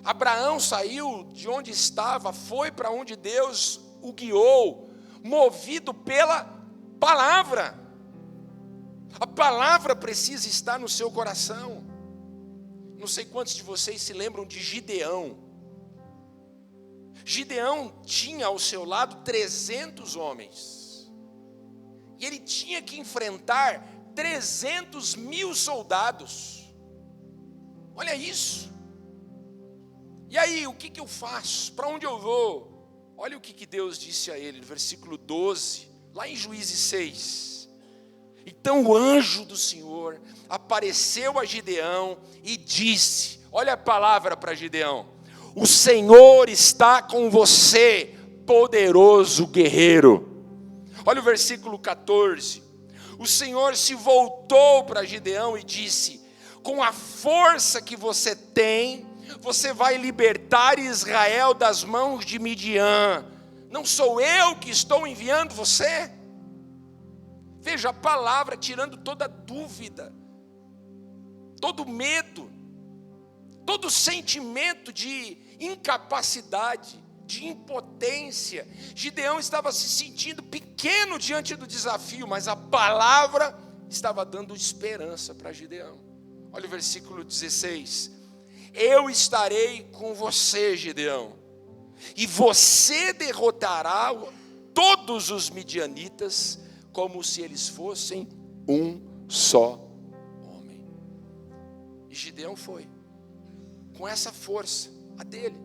Abraão saiu de onde estava, foi para onde Deus o guiou, movido pela palavra. A palavra precisa estar no seu coração. Não sei quantos de vocês se lembram de Gideão. Gideão tinha ao seu lado 300 homens. E ele tinha que enfrentar 300.000 soldados. Olha isso. E aí, o que eu faço? Para onde eu vou? Olha o que Deus disse a ele, no versículo 12, lá em Juízes 6. Então o anjo do Senhor apareceu a Gideão e disse, olha a palavra para Gideão: o Senhor está com você, poderoso guerreiro. Olha o versículo 14. O Senhor se voltou para Gideão e disse: com a força que você tem, você vai libertar Israel das mãos de Midian. Não sou eu que estou enviando você? Veja a palavra tirando toda dúvida, todo medo, todo sentimento de incapacidade, de impotência. Gideão estava se sentindo pequeno diante do desafio, mas a palavra estava dando esperança para Gideão. Olha o versículo 16. Eu estarei com você, Gideão, e você derrotará todos os midianitas, como se eles fossem um só homem. E Gideão foi, com essa força, a dele.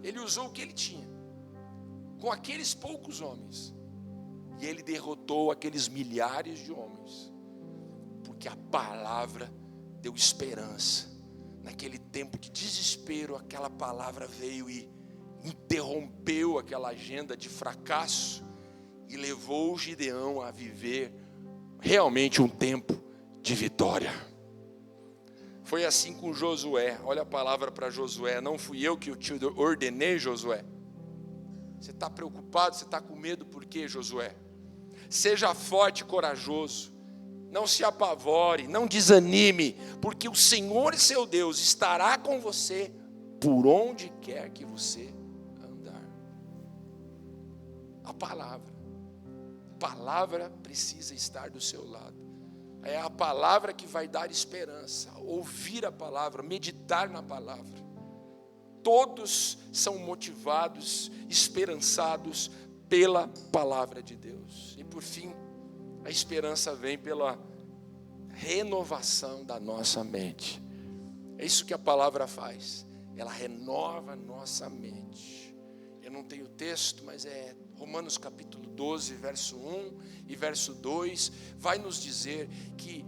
Ele usou o que ele tinha, com aqueles poucos homens, e ele derrotou aqueles milhares de homens, porque a palavra deu esperança. Naquele tempo de desespero, aquela palavra veio e interrompeu aquela agenda de fracasso e levou Gideão a viver realmente um tempo de vitória. Foi assim com Josué. Olha a palavra para Josué: não fui eu que te ordenei, Josué. Você está preocupado, você está com medo, por quê, Josué? Seja forte e corajoso. Não se apavore, não desanime, porque o Senhor seu Deus estará com você por onde quer que você andar. A palavra precisa estar do seu lado. É a palavra que vai dar esperança. Ouvir a palavra, meditar na palavra. Todos são motivados, esperançados pela palavra de Deus. E por fim, a esperança vem pela renovação da nossa mente. É isso que a palavra faz. Ela renova a nossa mente. Eu não tenho texto, mas é Romanos capítulo 12, verso 1 e verso 2, vai nos dizer que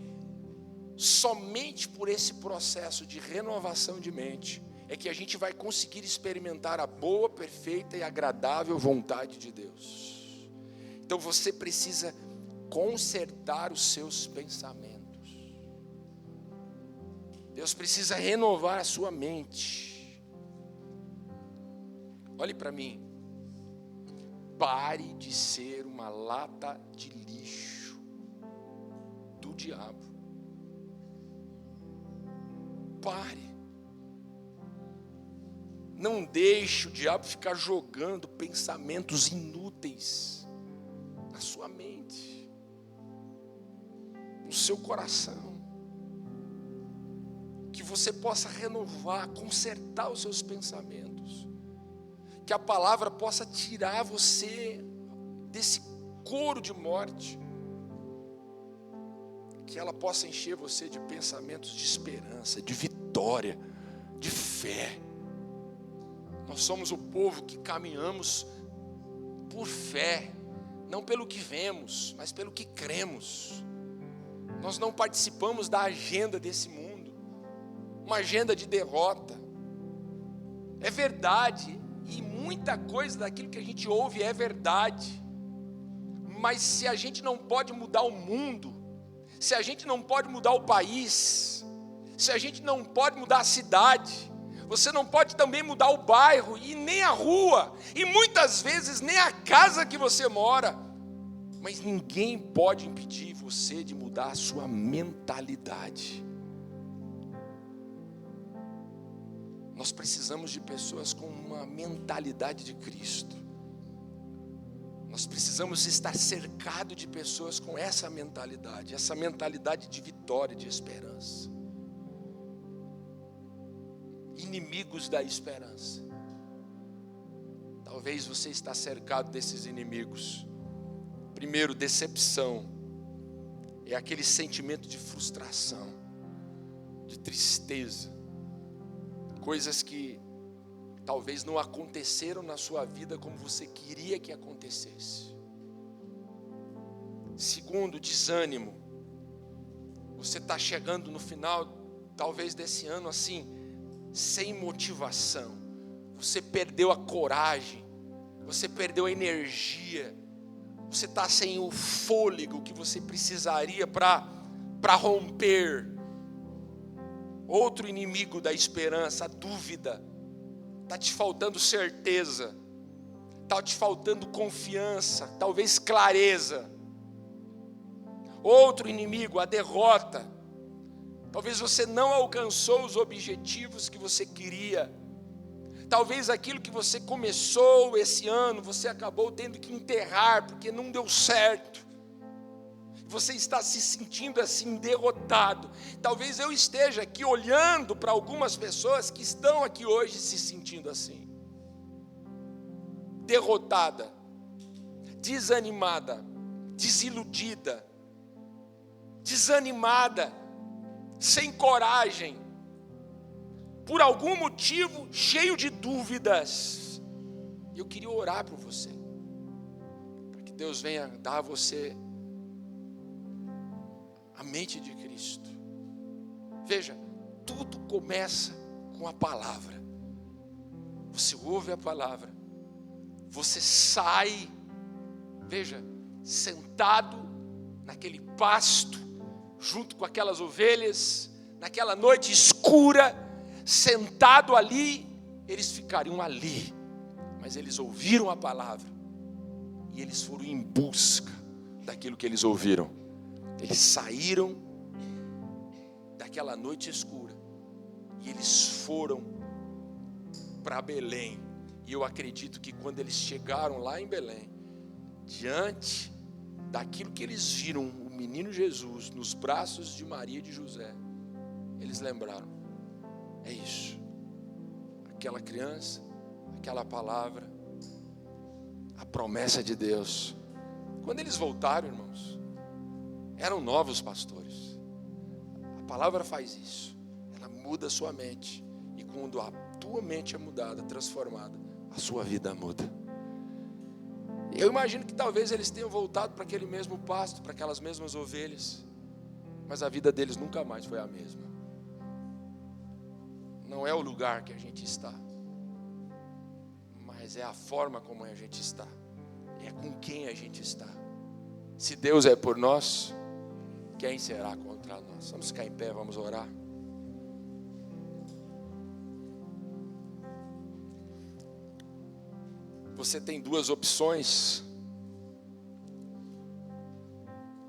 somente por esse processo de renovação de mente é que a gente vai conseguir experimentar a boa, perfeita e agradável vontade de Deus. Então você precisa consertar os seus pensamentos. Deus precisa renovar a sua mente. Olhe para mim. Pare de ser uma lata de lixo do diabo. Pare. Não deixe o diabo ficar jogando pensamentos inúteis na sua mente, no seu coração. Que você possa renovar, consertar os seus pensamentos. Que a palavra possa tirar você desse coro de morte. Que ela possa encher você de pensamentos de esperança, de vitória, de fé. Nós somos o povo que caminhamos por fé, não pelo que vemos, mas pelo que cremos. Nós não participamos da agenda desse mundo, uma agenda de derrota. É verdade, e muita coisa daquilo que a gente ouve é verdade, mas se a gente não pode mudar o mundo, se a gente não pode mudar o país, se a gente não pode mudar a cidade, você não pode também mudar o bairro, e nem a rua, e muitas vezes nem a casa que você mora, mas ninguém pode impedir você de mudar a sua mentalidade. Nós precisamos de pessoas com uma mentalidade de Cristo. Nós precisamos estar cercados de pessoas com essa mentalidade de vitória, de esperança. Inimigos da esperança. Talvez você está cercado desses inimigos. Primeiro, decepção. É aquele sentimento de frustração, de tristeza. Coisas que talvez não aconteceram na sua vida como você queria que acontecesse. Segundo, desânimo. Você está chegando no final, talvez desse ano assim, sem motivação. Você perdeu a coragem, você perdeu a energia, você está sem o fôlego que você precisaria para romper. Outro inimigo da esperança, a dúvida. Está te faltando certeza, está te faltando confiança, talvez clareza. Outro inimigo, a derrota. Talvez você não alcançou os objetivos que você queria. Talvez aquilo que você começou esse ano, você acabou tendo que enterrar, porque não deu certo. Você está se sentindo assim, derrotado. Talvez eu esteja aqui olhando para algumas pessoas que estão aqui hoje se sentindo assim. Derrotada, desanimada, desiludida, desanimada, sem coragem, por algum motivo cheio de dúvidas. Eu queria orar por você, para que Deus venha dar a você a mente de Cristo. Veja, tudo começa com a palavra. Você ouve a palavra, você sai, veja, sentado naquele pasto, junto com aquelas ovelhas, naquela noite escura, sentado ali, eles ficariam ali, mas eles ouviram a palavra, e eles foram em busca daquilo que eles ouviram. Eles saíram daquela noite escura, e eles foram para Belém. E eu acredito que quando eles chegaram lá em Belém, diante daquilo que eles viram, o menino Jesus nos braços de Maria e de José, eles lembraram: é isso, aquela criança, aquela palavra, a promessa de Deus. Quando eles voltaram, irmãos, eram novos pastores. A palavra faz isso, ela muda a sua mente, e quando a tua mente é mudada, transformada, a sua vida muda. Eu imagino que talvez eles tenham voltado para aquele mesmo pasto, para aquelas mesmas ovelhas, mas a vida deles nunca mais foi a mesma. Não é o lugar que a gente está, mas é a forma como a gente está, é com quem a gente está. Se Deus é por nós, quem será contra nós? Vamos ficar em pé, vamos orar. Você tem duas opções: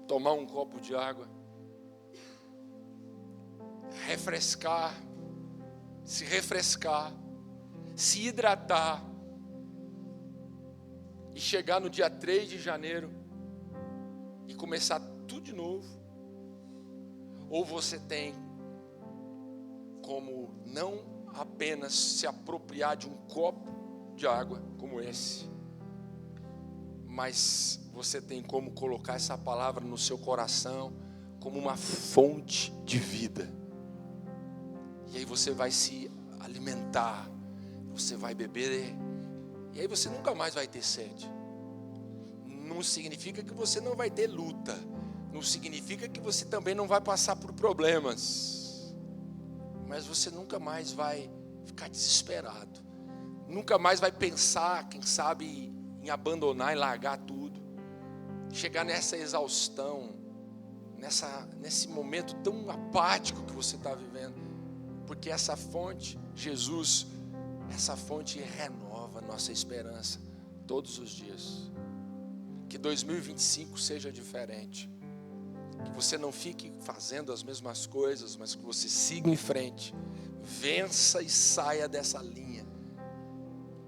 tomar um copo de água, refrescar, se hidratar, e chegar no dia 3 de janeiro e começar tudo de novo. Ou você tem como não apenas se apropriar de um copo de água como esse, mas você tem como colocar essa palavra no seu coração como uma fonte de vida. E aí você vai se alimentar, você vai beber, e aí você nunca mais vai ter sede. Não significa que você não vai ter luta, não significa que você também não vai passar por problemas, mas você nunca mais vai ficar desesperado, nunca mais vai pensar, quem sabe, em abandonar e largar tudo, chegar nessa exaustão, nesse momento tão apático que você está vivendo, porque essa fonte, Jesus, essa fonte renova a nossa esperança todos os dias. Que 2025 seja diferente, que você não fique fazendo as mesmas coisas, mas que você siga em frente, vença e saia dessa linha,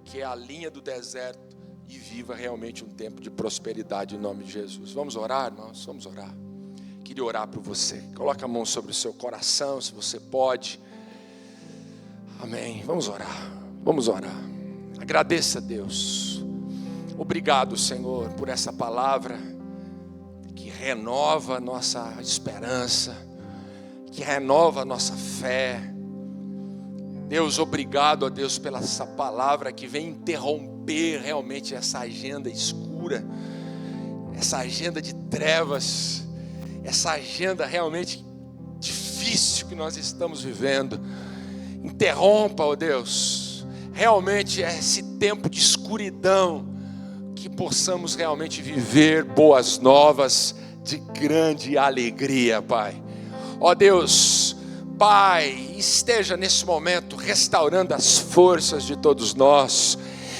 que é a linha do deserto, e viva realmente um tempo de prosperidade em nome de Jesus. Vamos orar, irmãos? Vamos orar. Queria orar por você. Coloca a mão sobre o seu coração, se você pode. Amém. Vamos orar. Vamos orar. Agradeça a Deus. Obrigado, Senhor, por essa palavra que renova a nossa esperança, que renova a nossa fé. Deus, obrigado, ó Deus, pela essa palavra que vem interromper realmente essa agenda escura, essa agenda de trevas, essa agenda realmente difícil que nós estamos vivendo. Interrompa, ó Deus, realmente esse tempo de escuridão, que possamos realmente viver boas novas de grande alegria, Pai. Ó Deus, Pai, esteja nesse momento restaurando as forças de todos nós,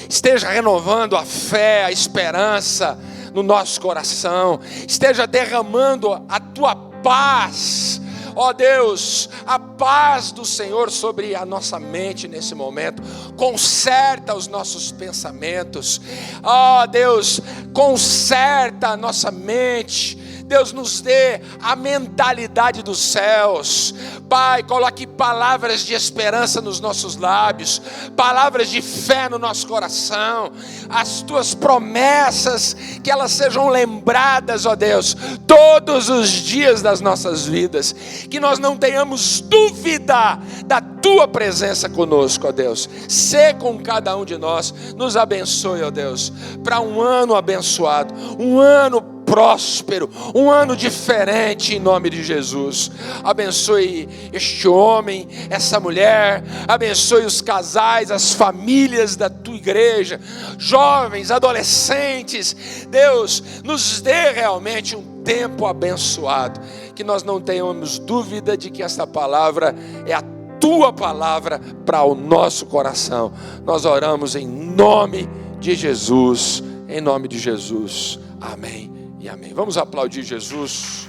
esteja renovando a fé, a esperança no nosso coração, esteja derramando a tua paz, ó Deus, a paz do Senhor sobre a nossa mente nesse momento. Conserta os nossos pensamentos, ó Deus, conserta a nossa mente. Deus, nos dê a mentalidade dos céus. Pai, coloque palavras de esperança nos nossos lábios, palavras de fé no nosso coração. As tuas promessas, que elas sejam lembradas, ó Deus, todos os dias das nossas vidas. Que nós não tenhamos dúvida da tua presença conosco, ó Deus. Sê com cada um de nós. Nos abençoe, ó Deus, para um ano abençoado, um ano próspero, um ano diferente, em nome de Jesus. Abençoe este homem, essa mulher, abençoe os casais, as famílias da tua igreja, jovens, adolescentes. Deus, nos dê realmente um tempo abençoado, que nós não tenhamos dúvida de que essa palavra é a tua palavra para o nosso coração. Nós oramos em nome de Jesus, em nome de Jesus. Amém e amém. Vamos aplaudir Jesus.